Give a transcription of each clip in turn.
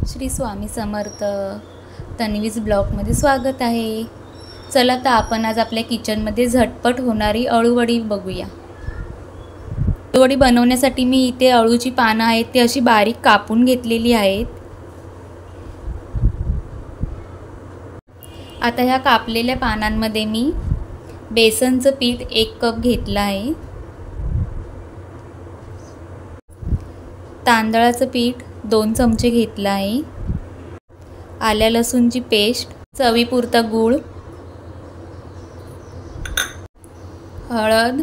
श्री स्वामी समर्थ. तन्वीज ब्लॉगमध्ये स्वागत आहे. चला तर आपण आज आपल्या किचनमध्ये झटपट होणारी अळूवडी बघूया. अळूवडी बनवण्यासाठी मी इथे अळूची पानं आहेत ती अशी बारीक कापून घेतलेली आहेत. आता ह्या कापलेल्या पानांमध्ये मी बेसनचं पीठ 1 कप घेतलं आहे. तांदळाचं पीठ 2 चमचे घेतलं आहे. आल्या लसूणची पेस्ट, चवीपुरता गूळ, हळद,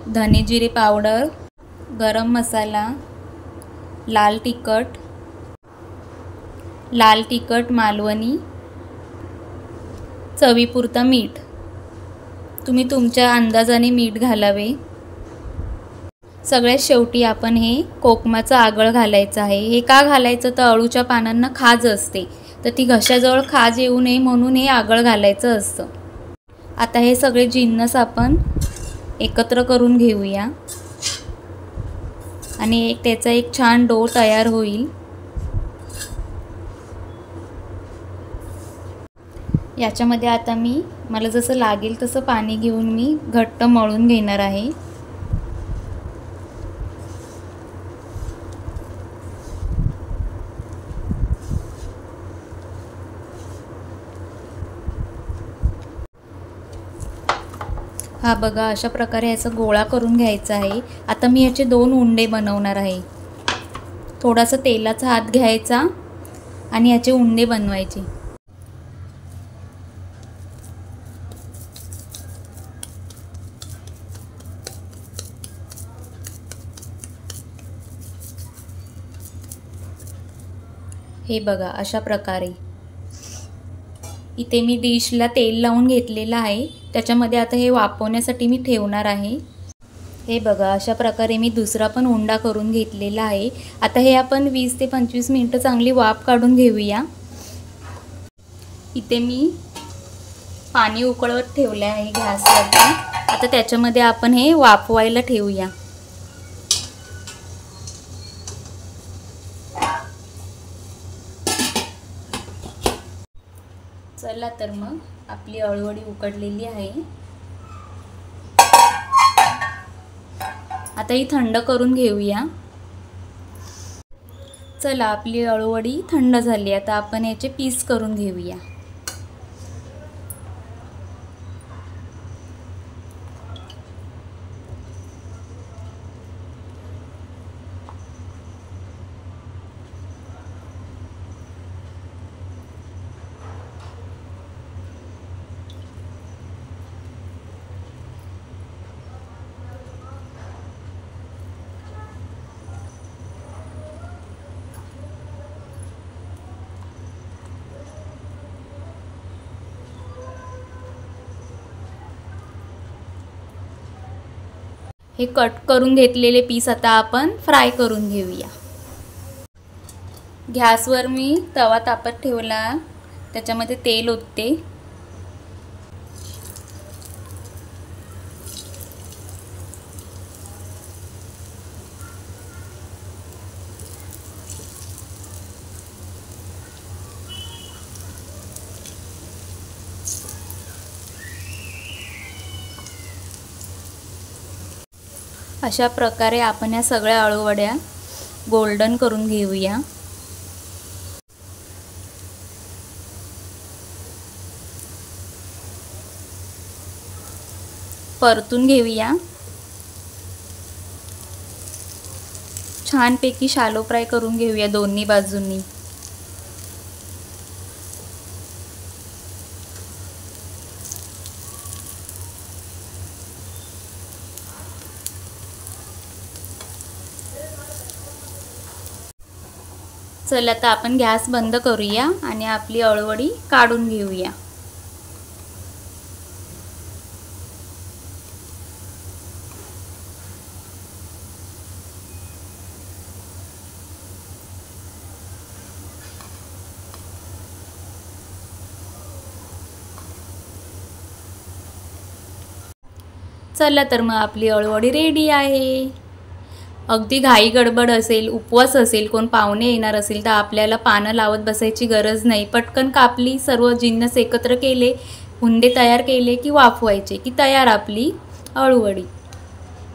धने जिरे पावडर, गरम मसाला, लाल तिखट मालवणी, चवीपुरता मीठ. तुम्ही तुमच्या अंदाजाने मीठ घालावे. सगळ्यात शेवटी आपण हे कोकमाचं आगळ घालायचं आहे. हे का घालायचं तर अळूच्या पानांना खाज असते, तर ती घशाजवळ खाज येऊ नये म्हणून हे आगळ घालायचं असतं. आता हे सगळे जिन्नस आपण एकत्र करून घेऊया आणि त्याचा एक छान डो तयार होईल. याच्यामध्ये आता मला जसं लागेल तसं पाणी घेऊन मी घट्ट मळून घेणार आहे. हा बघा, अशा प्रकारे याचा गोळा करून घ्यायचा आहे. आता मी याचे 2 उंडे बनवणार आहे. थोडासा तेलाचा हात घ्यायचा आणि याचे उंडे बनवायचे. हे बघा, अशा प्रकारे इथे मी डिशला तेल लावून घेतलेलं आहे. त्याच्यामध्ये आता हे वाफवण्यासाठी मी ठेवणार आहे. हे बघा, अशा प्रकारे मी दुसरा पण उंडा करून घेतलेला आहे. आता हे आपण 20 ते 25 मिनिटं चांगली वाफ काढून घेऊया. इथे मी पाणी उकळवत ठेवले आहे गॅसवरती. आता त्याच्यामध्ये आपण हे वाफवायला ठेवूया. चला तर मग आपली अळूवडी उकडलेली आहे. आता ही थंड करून घेऊया. चला, आपली अळूवडी थंड झाली. आता आपण याचे पीस करून घेऊया. हे कट करून घेतलेले पीस आता आपण फ्राय करून घेऊया. गॅसवर मी तवा तापत ठेवला. त्याच्यामध्ये तेल ओतते. अशा प्रकारे आपण या सगळ्या अळूवड्या गोल्डन करून घेऊया. परतून घेऊया. छानपैकी शालो फ्राय करून घेऊया दोन्ही बाजूंनी. चला, आता आपण गॅस बंद करूया आणि आपली अळूवडी काढून घेऊया. चला तर मग आपली अळूवडी रेडी आहे. अगदी घाई गडबड असेल, उपवास असेल, कोण पाहुणे येणार असेल तर आपल्याला पानं लावत बसायची गरज नाही. पटकन कापली, सर्व जिन्नस एकत्र केले, हुंडे तयार केले की वाफवायचे की तयार आपली अळूवडी.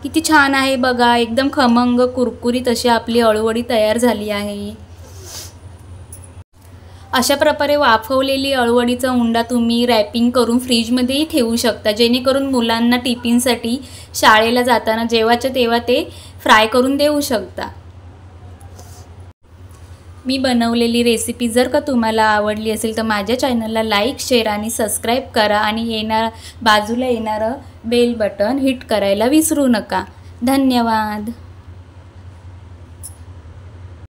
किती छान आहे बघा, एकदम खमंग कुरकुरीत अशी आपली अळूवडी तयार झाली आहे. अशा प्रकारे वाफवलेली अळूवडीचा उंडा तुम्ही रॅपिंग करून फ्रीजमध्येही ठेवू शकता, जेणेकरून मुलांना टिफिनसाठी शाळेला जाताना जेव्हाच्या तेव्हा ते फ्राय करून देऊ शकता. मी बनवलेली रेसिपी जर का तुम्हाला आवडली असेल तर माझ्या चॅनलला लाईक, शेअर आणि सबस्क्राईब करा आणि बाजूला येणारं बेल बटन हिट करायला विसरू नका. धन्यवाद.